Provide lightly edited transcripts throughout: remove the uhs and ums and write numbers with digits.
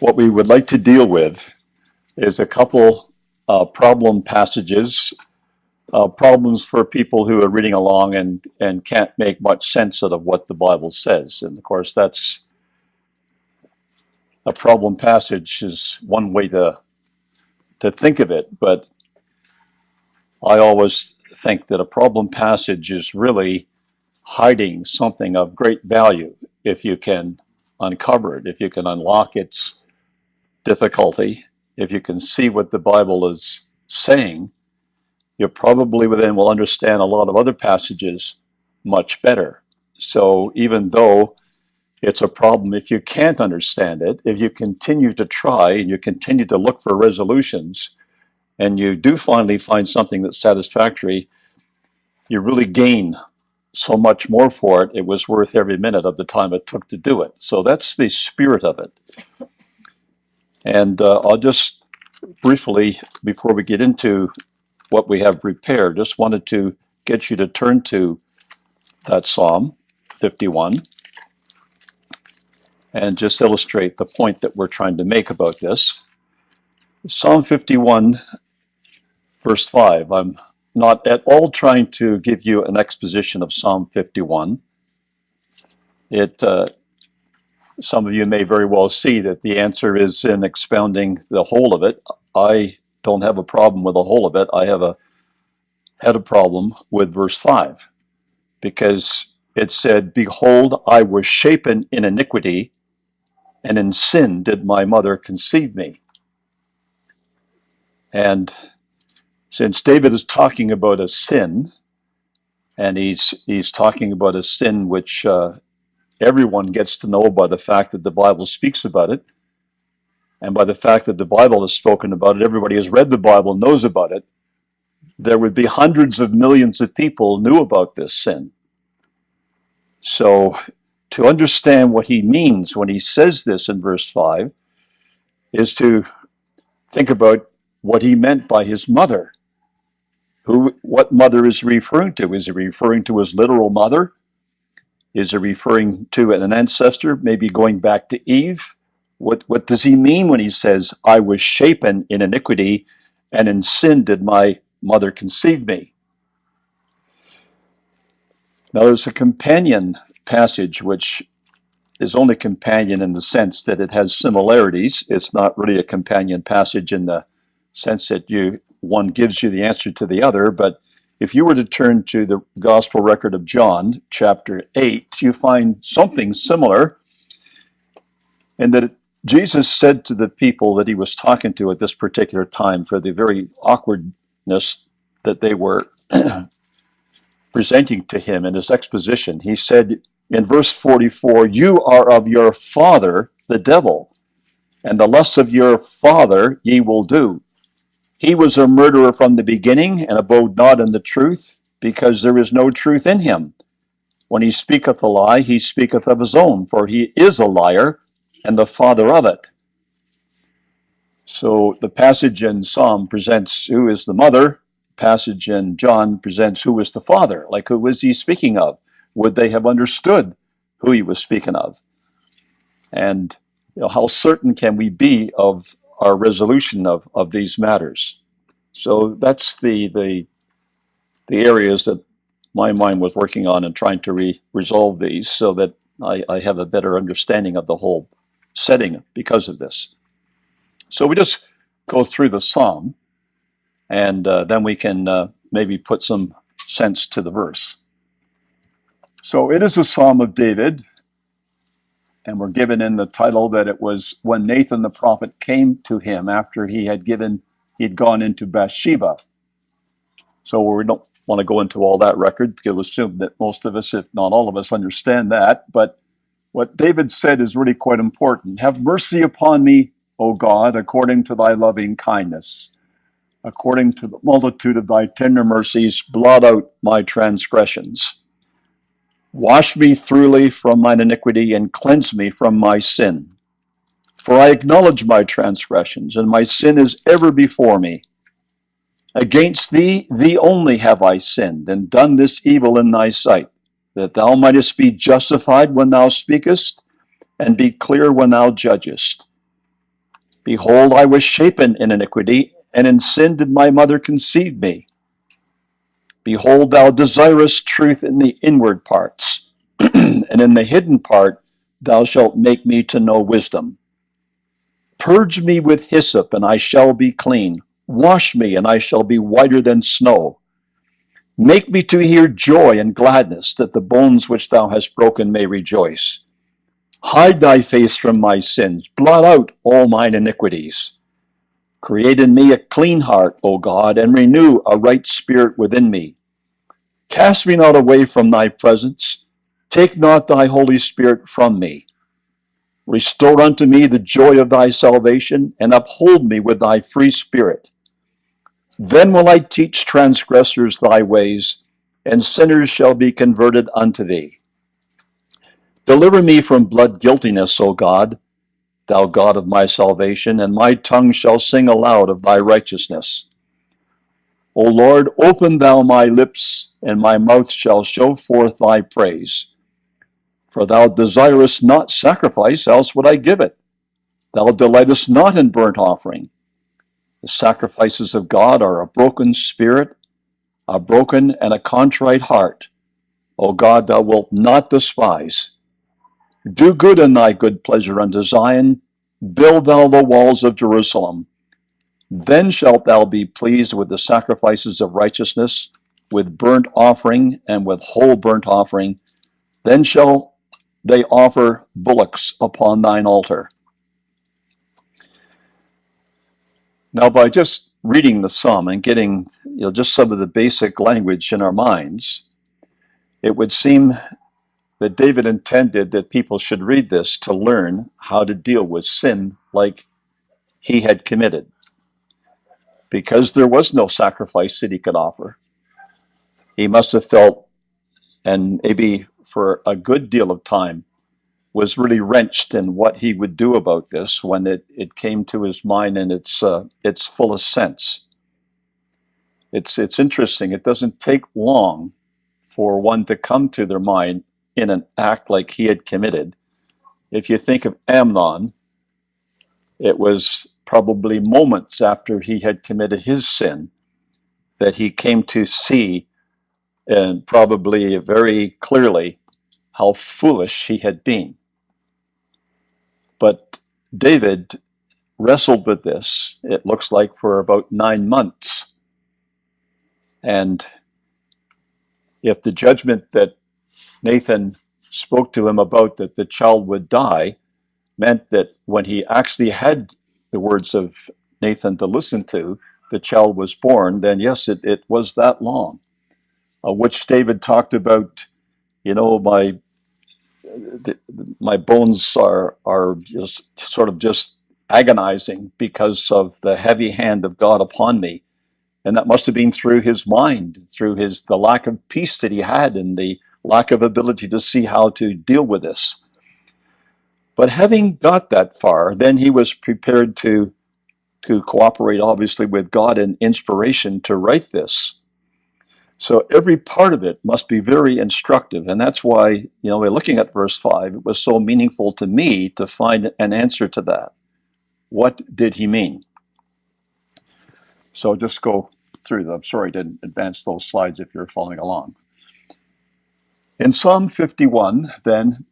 What we would like to deal with is a couple problem passages, problems for people who are reading along and can't make much sense out of what the Bible says. And of course, that's a problem passage is one way to think of it, but I always think that a problem passage is really hiding something of great value if you can uncover it, if you can unlock its difficulty, if you can see what the Bible is saying, you probably then will understand a lot of other passages much better. So even though it's a problem, if you can't understand it, if you continue to try and you continue to look for resolutions, and you do finally find something that's satisfactory, you really gain so much more for it. It was worth every minute of the time it took to do it. So that's the spirit of it. And I'll just briefly, before we get into what we have prepared, just wanted to get you to turn to that Psalm 51 and just illustrate the point that we're trying to make about this. Psalm 51, verse 5. I'm not at all trying to give you an exposition of Psalm 51. Some of you may very well see that the answer is in expounding the whole of it. I don't have a problem with the whole of it. I had a problem with verse 5, because it said, "Behold, I was shapen in iniquity, and in sin did my mother conceive me." And since David is talking about a sin, and he's talking about a sin which everyone gets to know by the fact that the Bible speaks about it, and by the fact that the Bible has spoken about it, everybody has read the Bible, knows about it, there would be hundreds of millions of people knew about this sin. So to understand what he means when he says this in verse 5 is to think about what he meant by his mother. What mother is he referring to? Is he referring to his literal mother? Is he referring to an ancestor, maybe going back to Eve? What does he mean when he says, "I was shapen in iniquity, and in sin did my mother conceive me"? Now there's a companion passage which is only companion in the sense that it has similarities. It's not really a companion passage in the sense that one gives you the answer to the other, but if you were to turn to the Gospel record of John, chapter 8, you find something similar in that Jesus said to the people that he was talking to at this particular time, for the very awkwardness that they were presenting to him in his exposition, he said in verse 44, "You are of your father, the devil, and the lusts of your father ye will do. He was a murderer from the beginning, and abode not in the truth, because there is no truth in him. When he speaketh a lie, he speaketh of his own, for he is a liar, and the father of it." So the passage in Psalm presents who is the mother. Passage in John presents who is the father. Like, who was he speaking of? Would they have understood who he was speaking of? And how certain can we be of our resolution of these matters? So that's the areas that my mind was working on and trying to resolve these, so that I have a better understanding of the whole setting because of this. So we just go through the psalm, and then we can maybe put some sense to the verse. So it is a psalm of David, and we're given in the title that it was when Nathan the prophet came to him after he'd gone into Bathsheba. So we don't want to go into all that record, because we'll assume that most of us, if not all of us, understand that. But what David said is really quite important. "Have mercy upon me, O God, according to thy loving kindness. According to the multitude of thy tender mercies, blot out my transgressions. Wash me thoroughly from mine iniquity, and cleanse me from my sin. For I acknowledge my transgressions, and my sin is ever before me. Against thee only have I sinned, and done this evil in thy sight, that thou mightest be justified when thou speakest, and be clear when thou judgest. Behold, I was shapen in iniquity, and in sin did my mother conceive me. Behold, thou desirest truth in the inward parts, and in the hidden part thou shalt make me to know wisdom. Purge me with hyssop, and I shall be clean. Wash me, and I shall be whiter than snow. Make me to hear joy and gladness, that the bones which thou hast broken may rejoice. Hide thy face from my sins, blot out all mine iniquities. Create in me a clean heart, O God, and renew a right spirit within me. Cast me not away from thy presence. Take not thy Holy Spirit from me. Restore unto me the joy of thy salvation, and uphold me with thy free spirit. Then will I teach transgressors thy ways, and sinners shall be converted unto thee. Deliver me from blood guiltiness, O God, thou God of my salvation, and my tongue shall sing aloud of thy righteousness. O Lord, open thou my lips, and my mouth shall show forth thy praise. For thou desirest not sacrifice, else would I give it. Thou delightest not in burnt offering. The sacrifices of God are a broken spirit, a broken and a contrite heart. O God, thou wilt not despise. Do good in thy good pleasure unto Zion. Build thou the walls of Jerusalem. Then shalt thou be pleased with the sacrifices of righteousness, with burnt offering and with whole burnt offering. Then shall they offer bullocks upon thine altar. Now, by just reading the psalm and getting just some of the basic language in our minds, it would seem that David intended that people should read this to learn how to deal with sin like he had committed. Because there was no sacrifice that he could offer, he must have felt, and maybe for a good deal of time, was really wrenched in what he would do about this when it came to his mind in its fullest sense. It's interesting. It doesn't take long for one to come to their mind in an act like he had committed. If you think of Amnon, it was probably moments after he had committed his sin that he came to see, and probably very clearly, how foolish he had been. But David wrestled with this, it looks like, for about 9 months. And if the judgment that Nathan spoke to him about, that the child would die, meant that when he actually had the words of Nathan to listen to, the child was born, then yes, it was that long. Which David talked about, my bones are just sort of just agonizing because of the heavy hand of God upon me. And that must have been through his mind, through the lack of peace that he had and the lack of ability to see how to deal with this. But having got that far, then he was prepared to cooperate, obviously, with God in inspiration to write this. So every part of it must be very instructive. And that's why, we're looking at verse 5, it was so meaningful to me to find an answer to that. What did he mean? So just go through them. I'm sorry I didn't advance those slides if you're following along. In Psalm 51, then,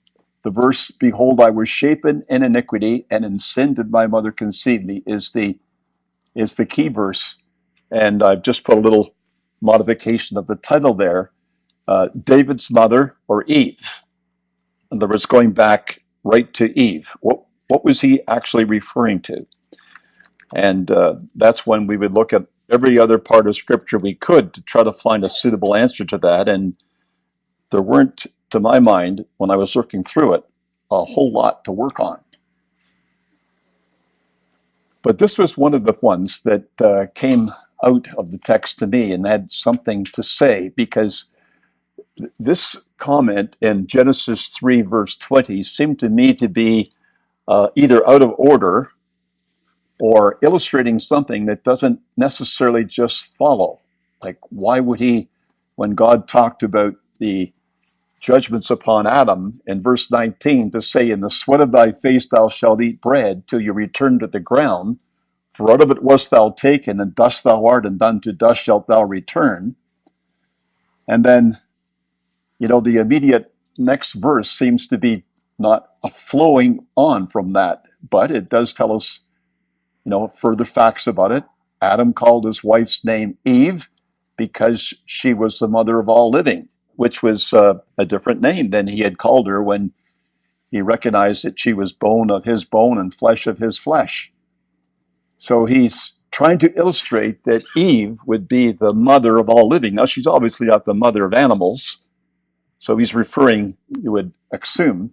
the verse, behold, I was shapen in iniquity, and in sin did my mother conceive me, is the key verse. And I've just put a little modification of the title there. David's mother, or Eve. In other words, going back right to Eve. What was he actually referring to? And that's when we would look at every other part of Scripture we could to try to find a suitable answer to that. And there weren't, to my mind, when I was looking through it, a whole lot to work on. But this was one of the ones that came out of the text to me and had something to say, because this comment in Genesis 3, verse 20, seemed to me to be either out of order or illustrating something that doesn't necessarily just follow. Like, why would he, when God talked about the judgments upon Adam in verse 19 to say, in the sweat of thy face thou shalt eat bread till you return to the ground, for out of it wast thou taken, and dust thou art, and unto dust shalt thou return. And then, the immediate next verse seems to be not a flowing on from that, but it does tell us, further facts about it. Adam called his wife's name Eve because she was the mother of all living, which was a different name than he had called her when he recognized that she was bone of his bone and flesh of his flesh. So he's trying to illustrate that Eve would be the mother of all living. Now, she's obviously not the mother of animals. So he's referring, you would assume,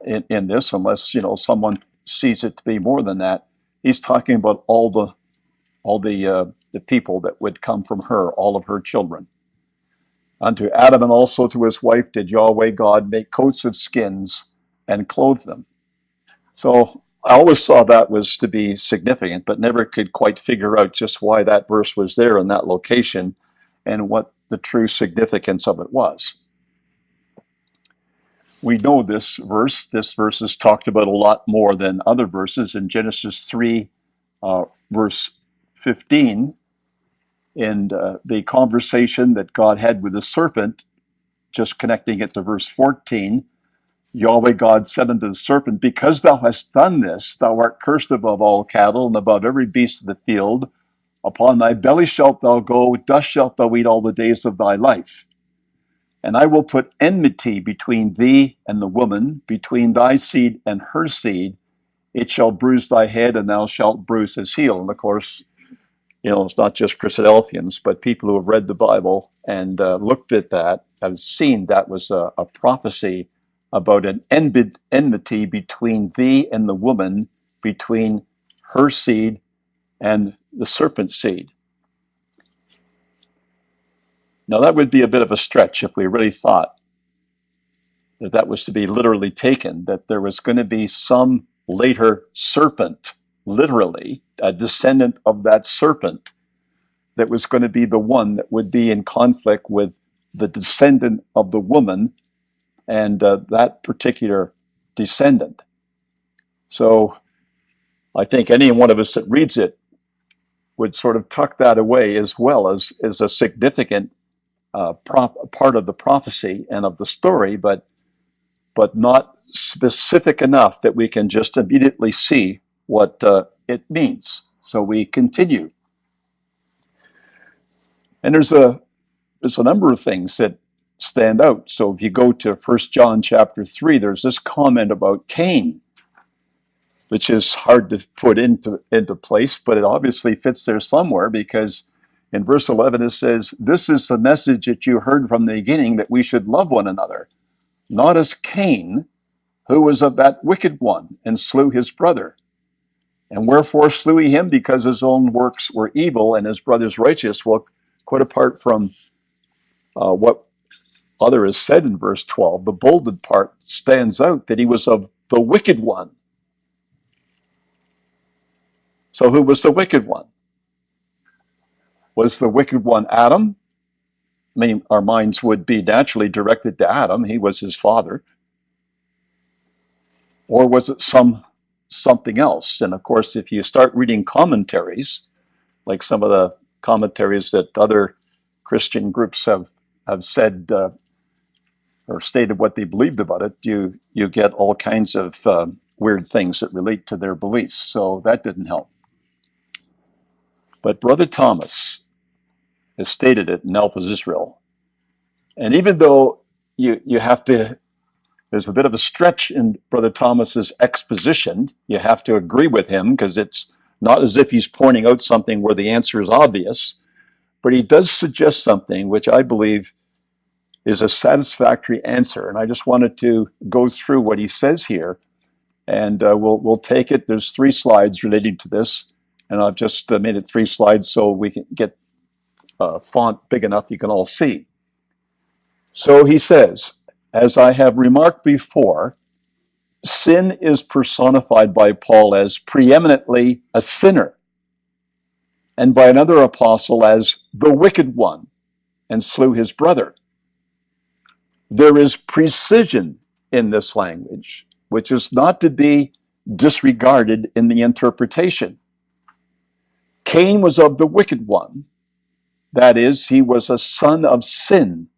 in this, unless, someone sees it to be more than that. He's talking about all the people that would come from her, all of her children. Unto Adam and also to his wife did Yahweh God make coats of skins and clothe them. So I always saw that was to be significant, but never could quite figure out just why that verse was there in that location and what the true significance of it was. We know this verse. This verse is talked about a lot more than other verses. In Genesis 3, verse 15, in the conversation that God had with the serpent, just connecting it to verse 14, Yahweh God said unto the serpent, because thou hast done this, thou art cursed above all cattle and above every beast of the field. Upon thy belly shalt thou go, dust shalt thou eat all the days of thy life. And I will put enmity between thee and the woman, between thy seed and her seed. It shall bruise thy head, and thou shalt bruise his heel. And of course, it's not just Christadelphians, but people who have read the Bible and looked at that have seen that was a prophecy about an enmity between thee and the woman, between her seed and the serpent's seed. Now, that would be a bit of a stretch if we really thought that that was to be literally taken, that there was going to be some later serpent, literally, a descendant of that serpent, that was going to be the one that would be in conflict with the descendant of the woman and that particular descendant. So I think any one of us that reads it would sort of tuck that away as well as a significant part of the prophecy and of the story, but not specific enough that we can just immediately see what it means. So we continue. And there's a number of things that stand out. So if you go to 1 John chapter 3, there's this comment about Cain, which is hard to put into place, but it obviously fits there somewhere, because in verse 11 it says, this is the message that you heard from the beginning, that we should love one another, not as Cain, who was of that wicked one, and slew his brother. And wherefore slew he him? Because his own works were evil and his brother's righteous. Well, quite apart from what other is said in verse 12, the bolded part stands out, that he was of the wicked one. So who was the wicked one? Was the wicked one Adam? I mean, our minds would be naturally directed to Adam. He was his father. Or was it something else? And of course, if you start reading commentaries, like some of the commentaries that other Christian groups have said or stated what they believed about it, you get all kinds of weird things that relate to their beliefs. So that didn't help. But Brother Thomas has stated it in Help Is Israel. And even though you have to, there's a bit of a stretch in Brother Thomas's exposition, you have to agree with him, because it's not as if he's pointing out something where the answer is obvious, but he does suggest something which I believe is a satisfactory answer. And I just wanted to go through what he says here, and we'll take it. There's 3 slides relating to this, and I've just made it 3 slides so we can get font big enough you can all see. So he says, as I have remarked before, sin is personified by Paul as preeminently a sinner, and by another apostle as the wicked one, and slew his brother. There is precision in this language, which is not to be disregarded in the interpretation. Cain was of the wicked one. That is, he was a son of sin,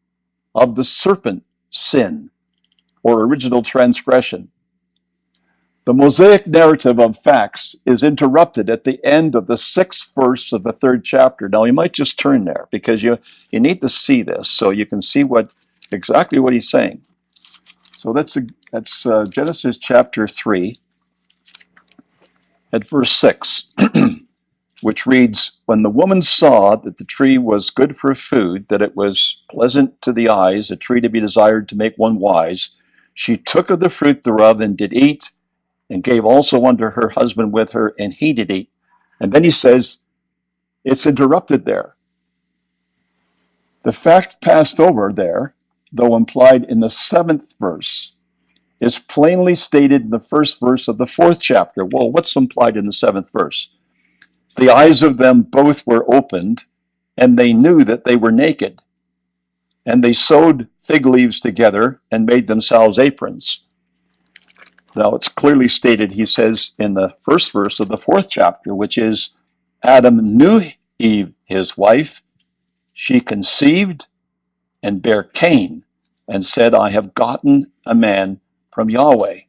of the serpent sin, or original transgression. The Mosaic narrative of facts is interrupted at the end of the 6th verse of the 3rd chapter. Now, you might just turn there because you need to see this so you can see exactly what he's saying. So that's Genesis chapter 3 at verse 6, which reads, "When the woman saw that the tree was good for food, that it was pleasant to the eyes, a tree to be desired to make one wise, she took of the fruit thereof and did eat, and gave also unto her husband with her, and he did eat." And then he says, it's interrupted there. The fact passed over there, though implied in the 7th verse, is plainly stated in the 1st verse of the 4th chapter. Well, what's implied in the 7th verse? The eyes of them both were opened, and they knew that they were naked. And they sewed fig leaves together and made themselves aprons. Now, it's clearly stated, he says, in the 1st verse of the 4th chapter, which is, Adam knew Eve, his wife. She conceived and bare Cain, and said, I have gotten a man from Yahweh.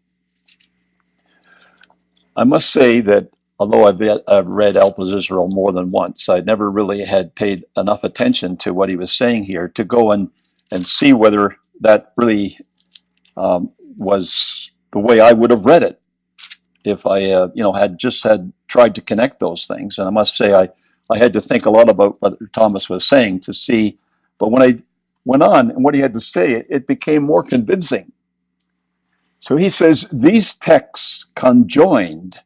I must say that although I've read Elpis Israel more than once, I never really had paid enough attention to what he was saying here to go and see whether that really was the way I would have read it if I had tried to connect those things. And I must say I had to think a lot about what Thomas was saying to see, but when I went on and what he had to say, it became more convincing. So he says, these texts conjoined,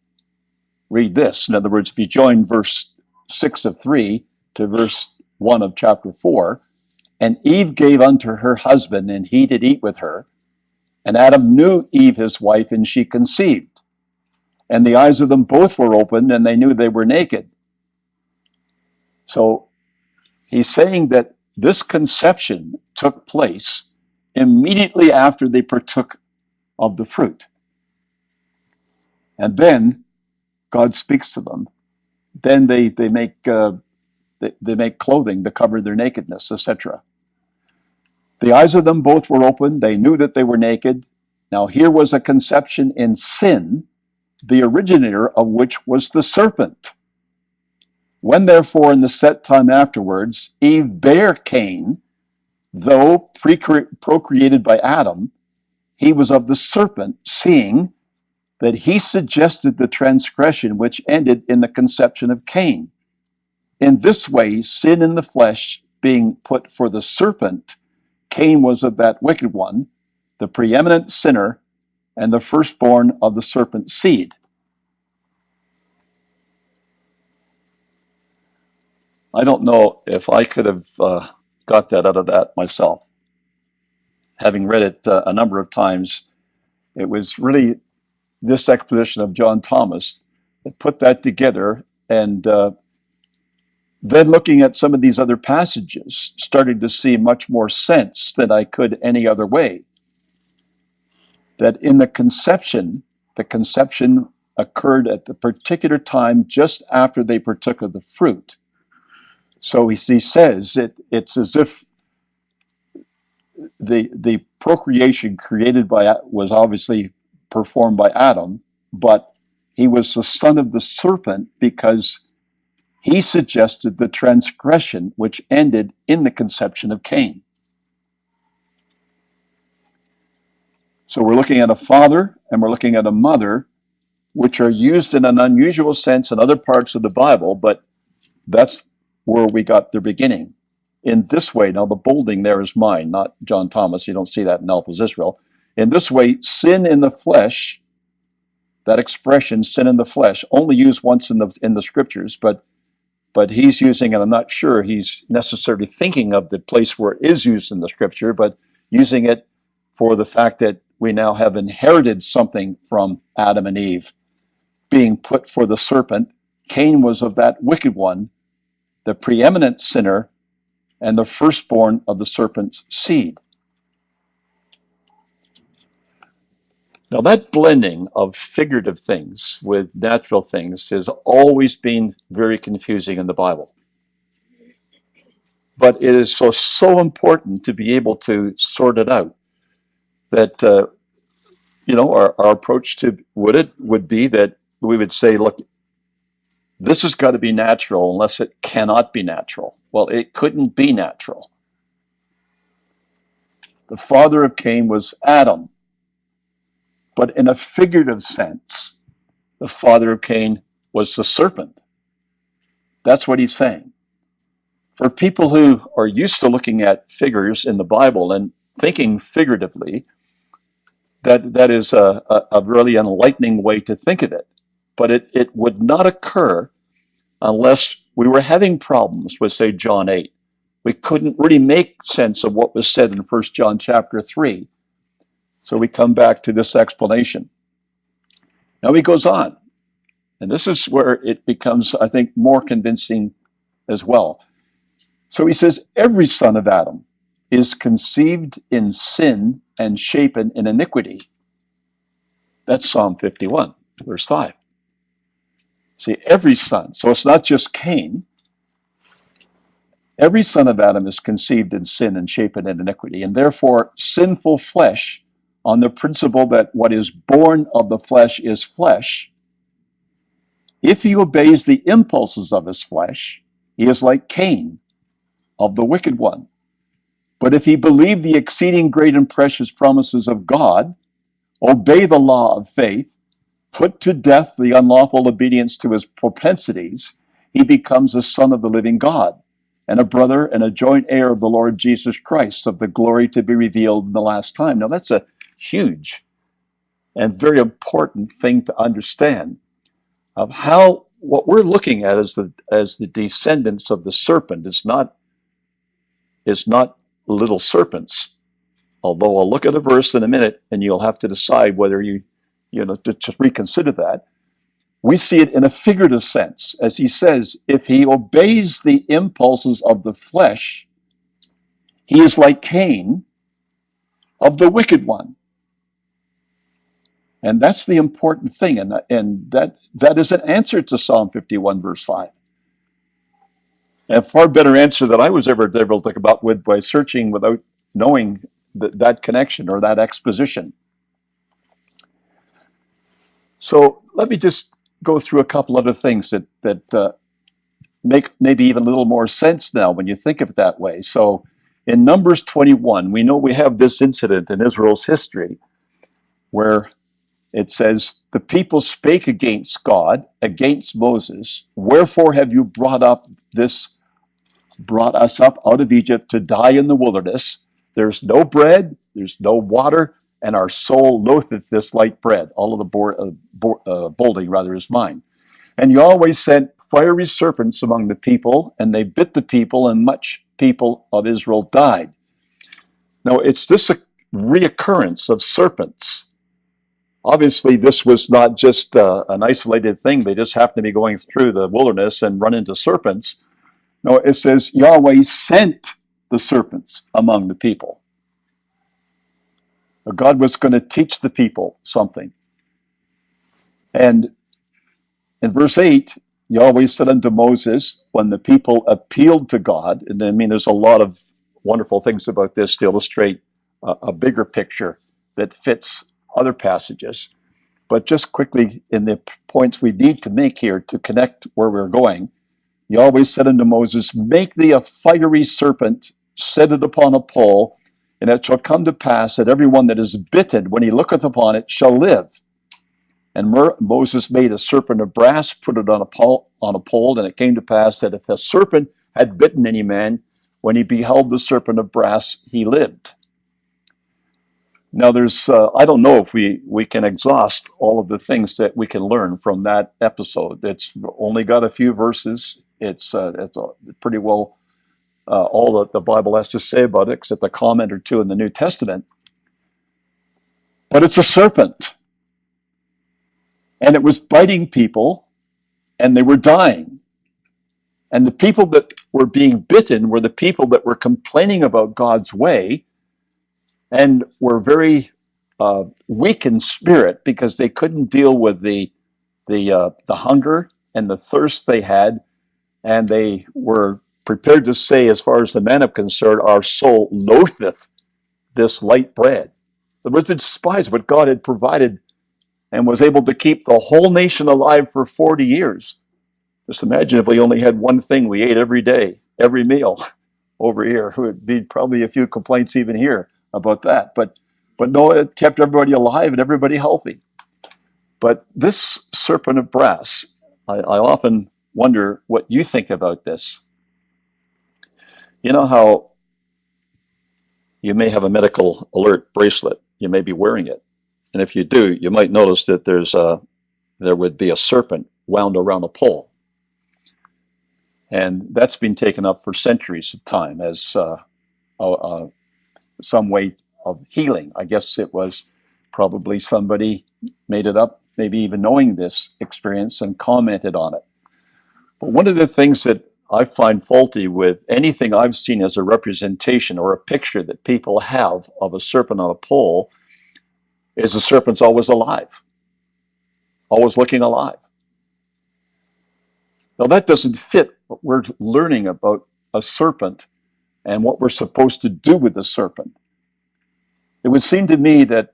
read this. In other words, if you join verse 6 of 3 to verse 1 of chapter 4, and Eve gave unto her husband, and he did eat with her. And Adam knew Eve his wife, and she conceived. And the eyes of them both were opened, and they knew they were naked. So he's saying that this conception took place immediately after they partook of the fruit. And then God speaks to them. Then they make clothing to cover their nakedness, etc. The eyes of them both were opened. They knew that they were naked. Now here was a conception in sin, the originator of which was the serpent. When therefore in the set time afterwards, Eve bare Cain, though procreated by Adam, he was of the serpent, seeing that he suggested the transgression which ended in the conception of Cain. In this way, sin in the flesh being put for the serpent, Cain was of that wicked one, the preeminent sinner, and the firstborn of the serpent's seed. I don't know if I could have got that out of that myself. Having read it a number of times, it was really this exposition of John Thomas that put that together, and then looking at some of these other passages, started to see much more sense than I could any other way. That in the conception occurred at the particular time just after they partook of the fruit. So he says it's as if the procreation was obviously performed by Adam, but he was the son of the serpent because he suggested the transgression which ended in the conception of Cain. So we're looking at a father and we're looking at a mother, which are used in an unusual sense in other parts of the Bible, but that's where we got their beginning. In this way, now the bolding there is mine, not John Thomas. You don't see that in Elpis Israel. In this way, sin in the flesh, that expression, sin in the flesh, only used once in the scriptures, but he's using it, I'm not sure he's necessarily thinking of the place where it is used in the scripture, but using it for the fact that we now have inherited something from Adam and Eve, being put for the serpent. Cain was of that wicked one, the preeminent sinner, and the firstborn of the serpent's seed. Now, that blending of figurative things with natural things has always been very confusing in the Bible. But it is so important to be able to sort it out that, our approach to would be that we would say, look, this has got to be natural unless it cannot be natural. Well, it couldn't be natural. The father of Cain was Adam, but in a figurative sense, the father of Cain was the serpent. That's what he's saying. For people who are used to looking at figures in the Bible and thinking figuratively, that is a really enlightening way to think of it. But it would not occur unless we were having problems with, say, John 8. We couldn't really make sense of what was said in 1 John chapter 3. So we come back to this explanation. Now he goes on, and this is where it becomes, I think, more convincing as well. So he says, every son of Adam is conceived in sin and shapen in iniquity. That's Psalm 51, verse 5. See, every son. So it's not just Cain. Every son of Adam is conceived in sin and shapen in iniquity, and therefore sinful flesh, on the principle that what is born of the flesh is flesh, if he obeys the impulses of his flesh, he is like Cain, of the wicked one. But if he believe the exceeding great and precious promises of God, obey the law of faith, put to death the unlawful obedience to his propensities, he becomes a son of the living God, and a brother and a joint heir of the Lord Jesus Christ, of the glory to be revealed in the last time. Now that's a huge and very important thing to understand, of how what we're looking at as the descendants of the serpent is not little serpents. Although I'll look at a verse in a minute and you'll have to decide whether to just reconsider that. We see it in a figurative sense, as he says, if he obeys the impulses of the flesh, he is like Cain, of the wicked one. And that's the important thing, and that is an answer to Psalm 51, verse 5. A far better answer that I was ever able to come up with by searching without knowing that connection or that exposition. So let me just go through a couple other things that make maybe even a little more sense now when you think of it that way. So in Numbers 21, we know we have this incident in Israel's history where it says, the people spake against God, against Moses, wherefore have you brought us up out of Egypt to die in the wilderness? There's no bread, there's no water, and our soul loatheth this light bread. All of the bolding rather is mine. And Yahweh sent fiery serpents among the people, and they bit the people, and much people of Israel died. Now, it's this reoccurrence of serpents. Obviously, this was not just an isolated thing. They just happened to be going through the wilderness and run into serpents. No, it says Yahweh sent the serpents among the people. God was going to teach the people something. And in verse 8, Yahweh said unto Moses, when the people appealed to God, and I mean, there's a lot of wonderful things about this to illustrate a bigger picture that fits other passages. But just quickly, in the points we need to make here to connect where we're going, Yahweh said unto Moses, make thee a fiery serpent, set it upon a pole, and it shall come to pass that every one that is bitten, when he looketh upon it, shall live. And Moses made a serpent of brass, put it on a pole, and it came to pass that if a serpent had bitten any man, when he beheld the serpent of brass, he lived. Now there's, I don't know if we can exhaust all of the things that we can learn from that episode. It's only got a few verses. It's pretty well all that the Bible has to say about it, except a comment or two in the New Testament. But it's a serpent. And it was biting people, and they were dying. And the people that were being bitten were the people that were complaining about God's way and were very weak in spirit because they couldn't deal with the hunger and the thirst they had, and they were prepared to say, as far as the man is concerned, our soul loatheth this light bread. It was to despise what God had provided and was able to keep the whole nation alive for 40 years. Just imagine if we only had one thing we ate every day, every meal over here. It would be probably a few complaints even here about that. But no, it kept everybody alive and everybody healthy. But this serpent of brass, I often wonder what you think about this. You know how you may have a medical alert bracelet. You may be wearing it. And if you do, you might notice that there would be a serpent wound around a pole. And that's been taken up for centuries of time as some way of healing. I guess it was probably somebody made it up, maybe even knowing this experience, and commented on it. But one of the things that I find faulty with anything I've seen as a representation or a picture that people have of a serpent on a pole is the serpent's always alive, always looking alive. Now that doesn't fit what we're learning about a serpent and what we're supposed to do with the serpent. It would seem to me that,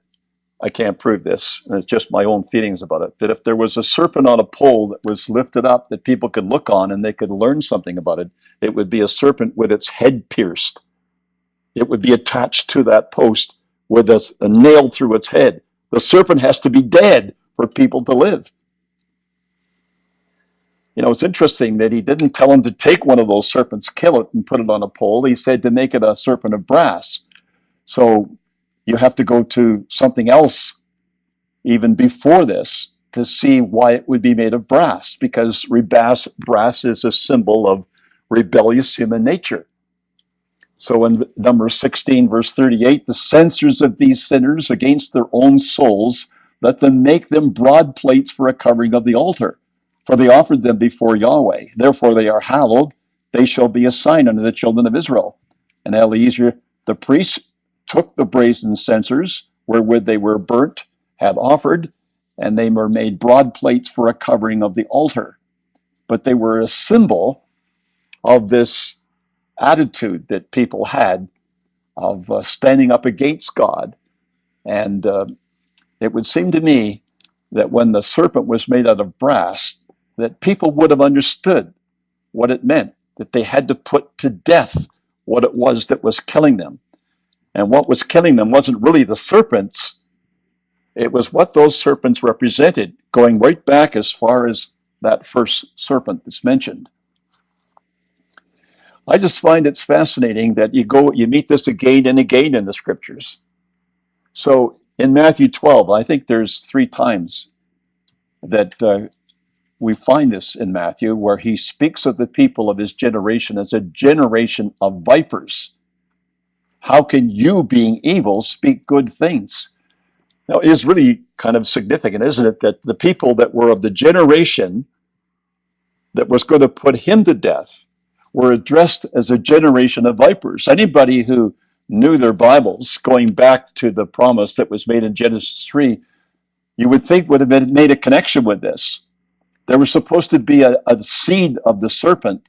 I can't prove this, and it's just my own feelings about it, that if there was a serpent on a pole that was lifted up that people could look on and they could learn something about it, it would be a serpent with its head pierced. It would be attached to that post with a nail through its head. The serpent has to be dead for people to live. You know, it's interesting that he didn't tell him to take one of those serpents, kill it, and put it on a pole. He said to make it a serpent of brass. So you have to go to something else even before this to see why it would be made of brass, because brass is a symbol of rebellious human nature. So in Numbers 16, verse 38, the censors of these sinners against their own souls, let them make them broad plates for a covering of the altar. For they offered them before Yahweh. Therefore they are hallowed. They shall be a sign unto the children of Israel. And Eleazar the priest took the brazen censers wherewith they were burnt, had offered, and they were made broad plates for a covering of the altar. But they were a symbol of this attitude that people had of standing up against God. And it would seem to me that when the serpent was made out of brass, that people would have understood what it meant, that they had to put to death what it was that was killing them. And what was killing them wasn't really the serpents, it was what those serpents represented, going right back as far as that first serpent that's mentioned. I just find it's fascinating that you meet this again and again in the scriptures. So in Matthew 12, I think there's 3 times that we find this in Matthew, where he speaks of the people of his generation as a generation of vipers. How can you, being evil, speak good things? Now, it is really kind of significant, isn't it, that the people that were of the generation that was going to put him to death were addressed as a generation of vipers. Anybody who knew their Bibles, going back to the promise that was made in Genesis 3, you would think would have made a connection with this. There was supposed to be a seed of the serpent,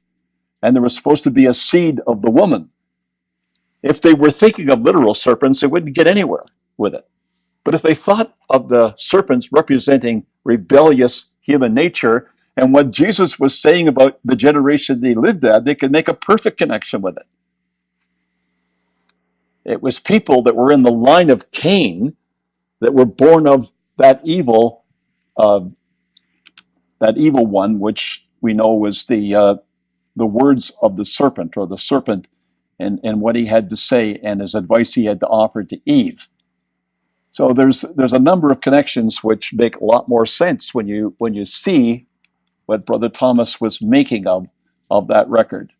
and there was supposed to be a seed of the woman. If they were thinking of literal serpents, they wouldn't get anywhere with it. But if they thought of the serpents representing rebellious human nature and what Jesus was saying about the generation they lived at, they could make a perfect connection with it. It was people that were in the line of Cain that were born of that evil one, which we know was the words of the serpent, or the serpent, and what he had to say and his advice he had to offer to Eve. So there's a number of connections which make a lot more sense when you see what Brother Thomas was making of that record.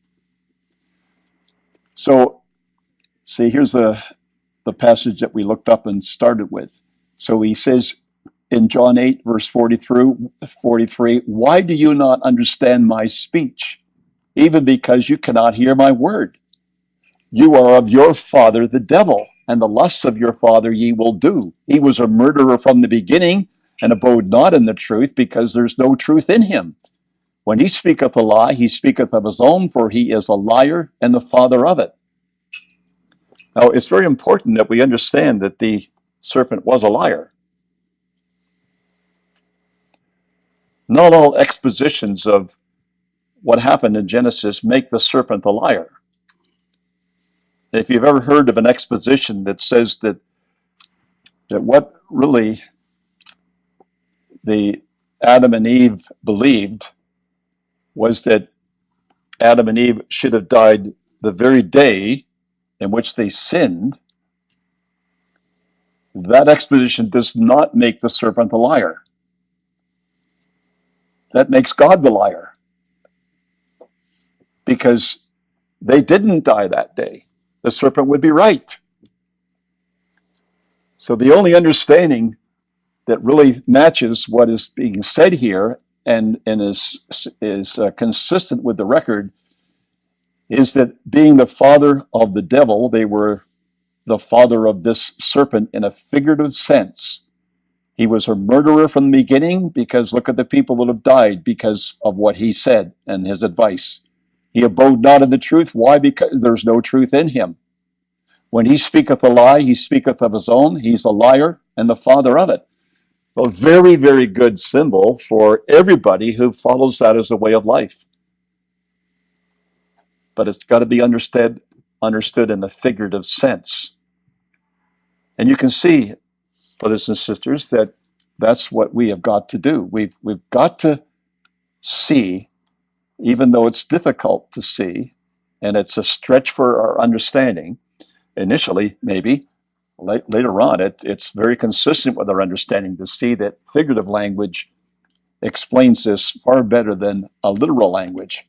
So, see, here's the passage that we looked up and started with. So he says in John 8, verse 43, why do you not understand my speech? Even because you cannot hear my word. You are of your father, the devil, and the lusts of your father ye will do. He was a murderer from the beginning, and abode not in the truth, because there's no truth in him. When he speaketh a lie, he speaketh of his own, for he is a liar and the father of it. Now, it's very important that we understand that the serpent was a liar. Not all expositions of what happened in Genesis make the serpent a liar. If you've ever heard of an exposition that says that what really the Adam and Eve believed was that Adam and Eve should have died the very day in which they sinned, that exposition does not make the serpent a liar. That makes God the liar, because they didn't die that day. The serpent would be right. So the only understanding that really matches what is being said here and is consistent with the record is that being the father of the devil, they were the father of this serpent in a figurative sense. He was a murderer from the beginning, because look at the people that have died because of what he said and his advice. He abode not in the truth. Why? Because there's no truth in him. When he speaketh a lie, he speaketh of his own. He's a liar and the father of it. A very, very good symbol for everybody who follows that as a way of life. But it's got to be understood in a figurative sense. And you can see, brothers and sisters, that that's what we have got to do. We've got to see, even though it's difficult to see, and it's a stretch for our understanding, initially, maybe, later on, it's very consistent with our understanding to see that figurative language explains this far better than a literal language.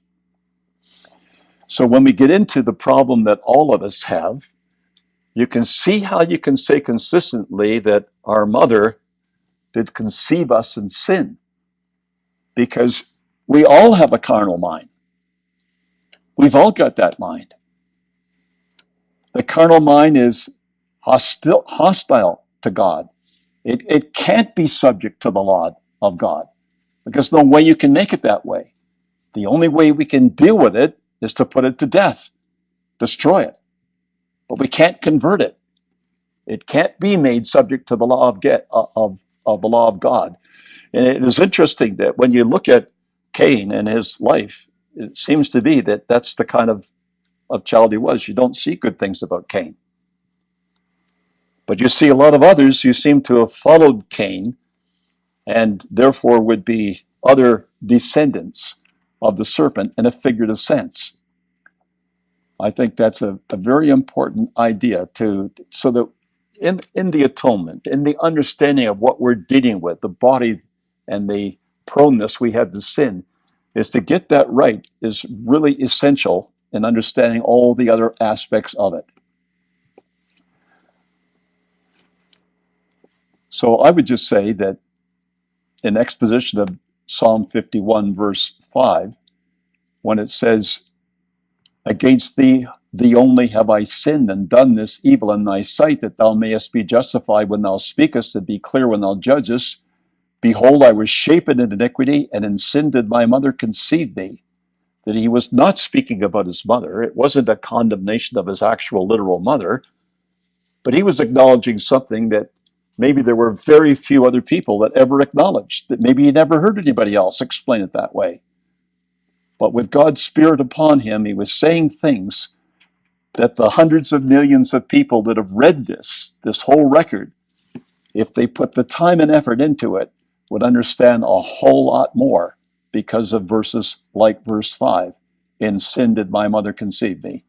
So when we get into the problem that all of us have, you can see how you can say consistently that our mother did conceive us in sin, because we all have a carnal mind. We've all got that mind. The carnal mind is hostile to God. It can't be subject to the law of God, because no way you can make it that way. The only way we can deal with it is to put it to death, destroy it. But we can't convert it. It can't be made subject to the law of the law of God. And it is interesting that when you look at Cain and his life, it seems to be that that's the kind of child he was. You don't see good things about Cain. But you see a lot of others who seem to have followed Cain, and therefore would be other descendants of the serpent in a figurative sense. I think that's a very important idea, so that in the atonement, in the understanding of what we're dealing with, the body and the proneness we have to sin, is to get that right is really essential in understanding all the other aspects of it. So I would just say that in exposition of Psalm 51, verse 5, when it says, against thee only have I sinned and done this evil in thy sight, that thou mayest be justified when thou speakest, and be clear when thou judgest. Behold, I was shapen in iniquity, and in sin did my mother conceive me. That he was not speaking about his mother. It wasn't a condemnation of his actual literal mother, but he was acknowledging something that maybe there were very few other people that ever acknowledged, that maybe he never heard anybody else explain it that way. But with God's Spirit upon him, he was saying things that the hundreds of millions of people that have read this whole record, if they put the time and effort into it, would understand a whole lot more, because of verses like verse 5, in sin did my mother conceive me.